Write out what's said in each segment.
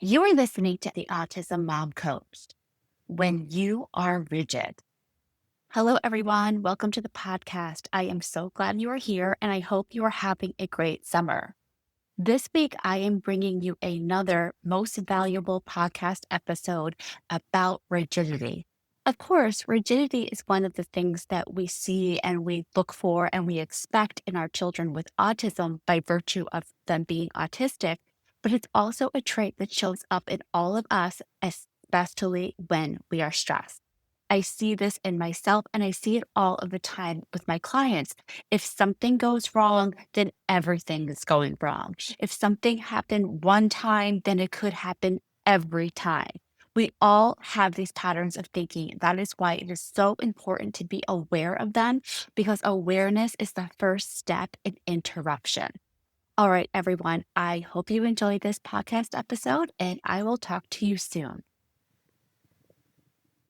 You are listening to the Autism Mom Coach when you are rigid. Hello, everyone. Welcome to the podcast. I am so glad you are here and I hope you are having a great summer. This week, I am bringing you another most valuable podcast episode about rigidity. Of course, rigidity is one of the things that we see and we look for and we expect in our children with autism by virtue of them being autistic, but it's also a trait that shows up in all of us, especially when we are stressed. I see this in myself and I see it all of the time with my clients. If something goes wrong, then everything is going wrong. If something happened one time, then it could happen every time. We all have these patterns of thinking. That is why it is so important to be aware of them because awareness is the first step in interruption. All right, everyone, I hope you enjoyed this podcast episode and I will talk to you soon.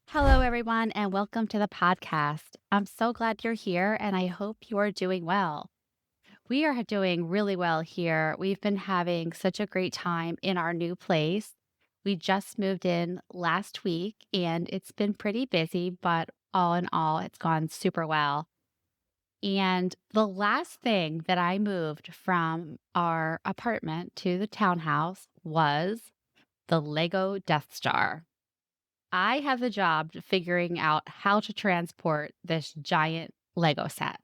Hello, everyone, and welcome to the podcast. I'm so glad you're here and I hope you are doing well. We are doing really well here. We've been having such a great time in our new place. We just moved in last week and it's been pretty busy, but all in all, it's gone super well. And the last thing that I moved from our apartment to the townhouse was the Lego Death Star. I have the job of figuring out how to transport this giant Lego set.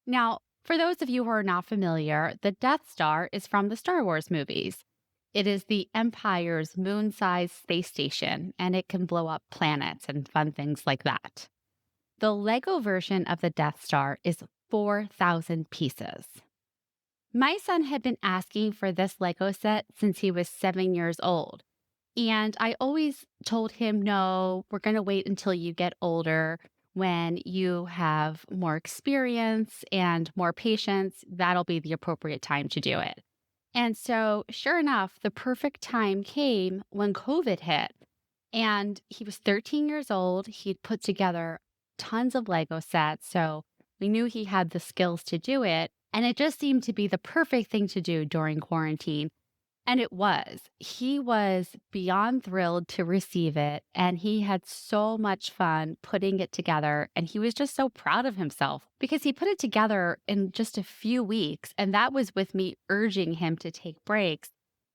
Now, for those of you who are not familiar, the Death Star is from the Star Wars movies. It is the Empire's moon sized space station, and it can blow up planets and fun things like that. The Lego version of the Death Star is 4,000 pieces. My son had been asking for this Lego set since he was 7 years old. And I always told him, no, we're going to wait until you get older. When you have more experience and more patience, that'll be the appropriate time to do it. And so, sure enough, the perfect time came when COVID hit. And he was 13 years old. He'd put together tons of Lego sets. So we knew he had the skills to do it. And it just seemed to be the perfect thing to do during quarantine. And it was. He was beyond thrilled to receive it, and he had so much fun putting it together, and he was just so proud of himself because he put it together in just a few weeks, and that was with me urging him to take breaks,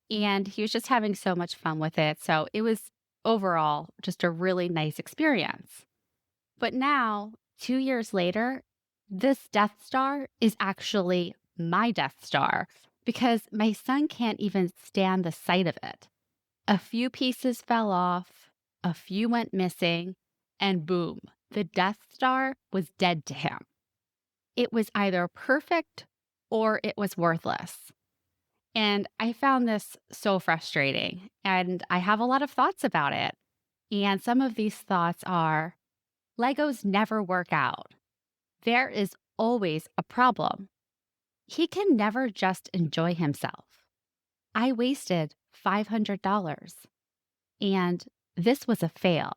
and he was just having so much fun with it. So it was overall just a really nice experience. But now, 2 years later, this Death Star is actually my Death Star because my son can't even stand the sight of it. A few pieces fell off, a few went missing, and boom, the Death Star was dead to him. It was either perfect or it was worthless. And I found this so frustrating, and I have a lot of thoughts about it. And some of these thoughts are Legos never work out. There is always a problem. He can never just enjoy himself. I wasted $500 and this was a fail.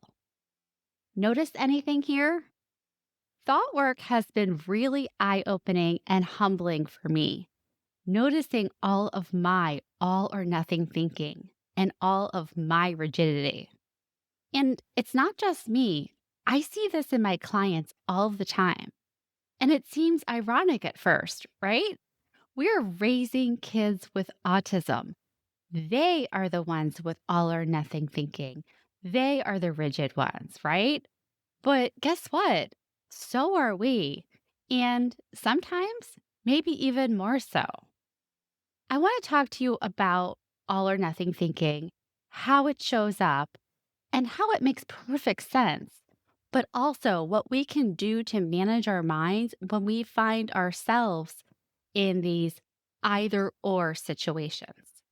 Notice anything here? Thought work has been really eye-opening and humbling for me, noticing all of my all or nothing thinking and all of my rigidity. And it's not just me. I see this in my clients all the time. And it seems ironic at first, right? We're raising kids with autism. They are the ones with all or nothing thinking. They are the rigid ones, right? But guess what? So are we. And sometimes, maybe even more so. I want to talk to you about all or nothing thinking, how it shows up, and how it makes perfect sense, but also what we can do to manage our minds when we find ourselves in these either or situations.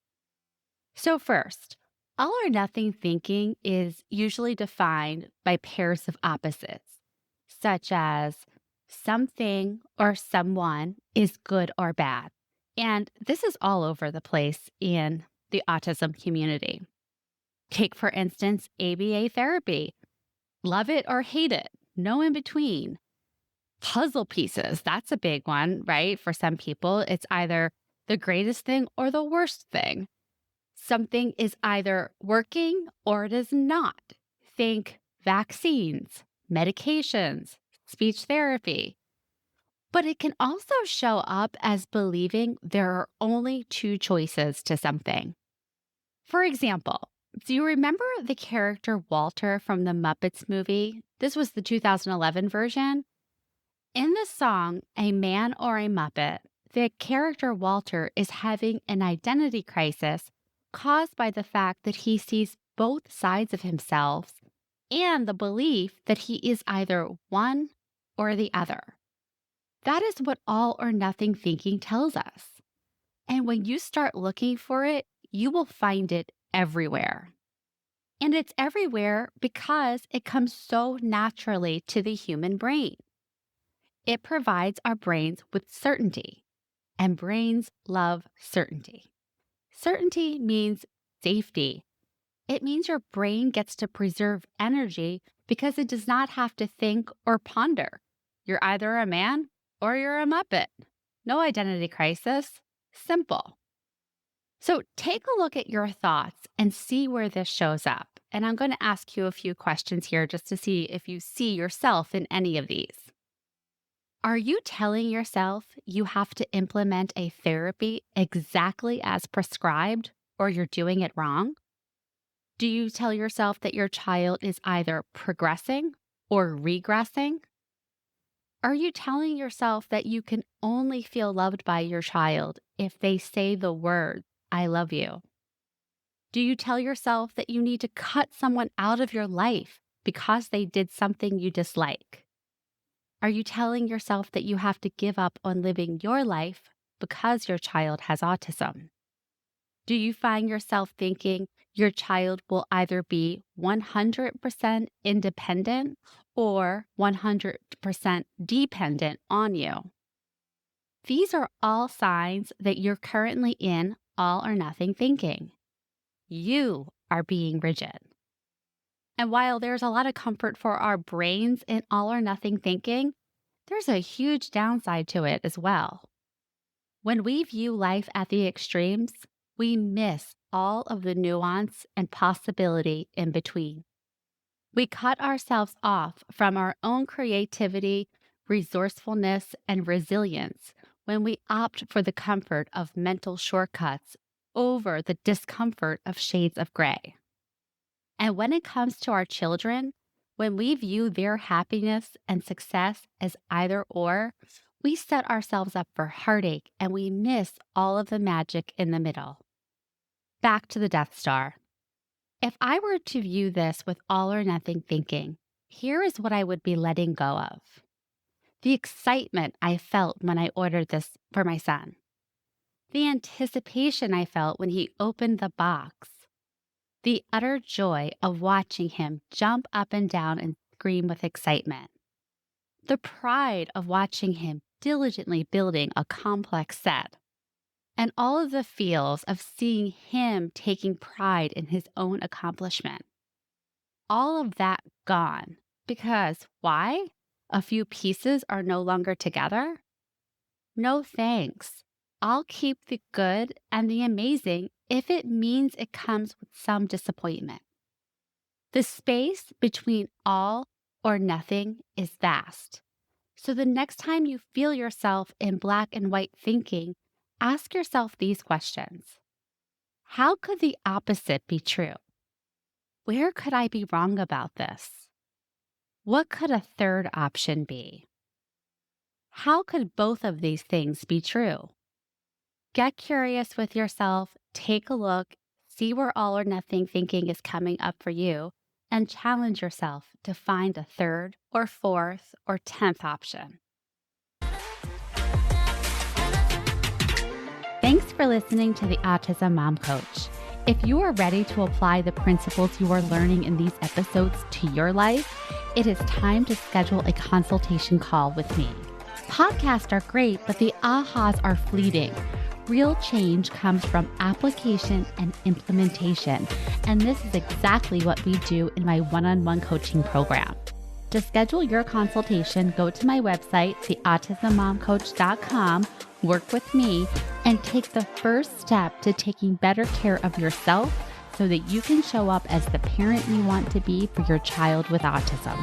So, first, all or nothing thinking is usually defined by pairs of opposites, such as something or someone is good or bad. And this is all over the place in the autism community. Take, for instance, ABA therapy. Love it or hate it, no in between. Puzzle pieces, that's a big one, right? For some people, it's either the greatest thing or the worst thing. Something is either working or it is not. Think vaccines, medications, speech therapy. But it can also show up as believing there are only two choices to something. For example, do you remember the character Walter from the Muppets movie? This was the 2011 version. In the song, A Man or a Muppet, the character Walter is having an identity crisis caused by the fact that he sees both sides of himself and the belief that he is either one or the other. That is what all or nothing thinking tells us. And when you start looking for it, you will find it everywhere. And it's everywhere because it comes so naturally to the human brain. It provides our brains with certainty, and brains love certainty. Certainty means safety. It means your brain gets to preserve energy because it does not have to think or ponder. You're either a man or you're a Muppet. No identity crisis. Simple. So take a look at your thoughts and see where this shows up. And I'm going to ask you a few questions here just to see if you see yourself in any of these. Are you telling yourself you have to implement a therapy exactly as prescribed or you're doing it wrong? Do you tell yourself that your child is either progressing or regressing? Are you telling yourself that you can only feel loved by your child if they say the word, I love you? Do you tell yourself that you need to cut someone out of your life because they did something you dislike? Are you telling yourself that you have to give up on living your life because your child has autism? Do you find yourself thinking your child will either be 100% independent or 100% dependent on you? These are all signs that you're currently in all or nothing thinking. You are being rigid. And while there's a lot of comfort for our brains in all or nothing thinking, there's a huge downside to it as well. When we view life at the extremes, we miss all of the nuance and possibility in between. We cut ourselves off from our own creativity, resourcefulness, and resilience when we opt for the comfort of mental shortcuts over the discomfort of shades of gray. And when it comes to our children, when we view their happiness and success as either or, we set ourselves up for heartache and we miss all of the magic in the middle. Back to the Death Star. If I were to view this with all or nothing thinking, here is what I would be letting go of. The excitement I felt when I ordered this for my son. The anticipation I felt when he opened the box. The utter joy of watching him jump up and down and scream with excitement. The pride of watching him diligently building a complex set. And all of the feels of seeing him taking pride in his own accomplishment. All of that gone. Because why? A few pieces are no longer together? No thanks. I'll keep the good and the amazing if it means it comes with some disappointment. The space between all or nothing is vast. So the next time you feel yourself in black and white thinking, ask yourself these questions. How could the opposite be true? Where could I be wrong about this? What could a third option be? How could both of these things be true? Get curious with yourself, take a look, see where all or nothing thinking is coming up for you, and challenge yourself to find a third or fourth or 10th option. Thanks for listening to the Autism Mom Coach. If you are ready to apply the principles you are learning in these episodes to your life, it is time to schedule a consultation call with me. Podcasts are great, but the ahas are fleeting. Real change comes from application and implementation, and this is exactly what we do in my one-on-one coaching program. To schedule your consultation, go to my website, theautismmomcoach.com, Work with me and take the first step to taking better care of yourself so that you can show up as the parent you want to be for your child with autism.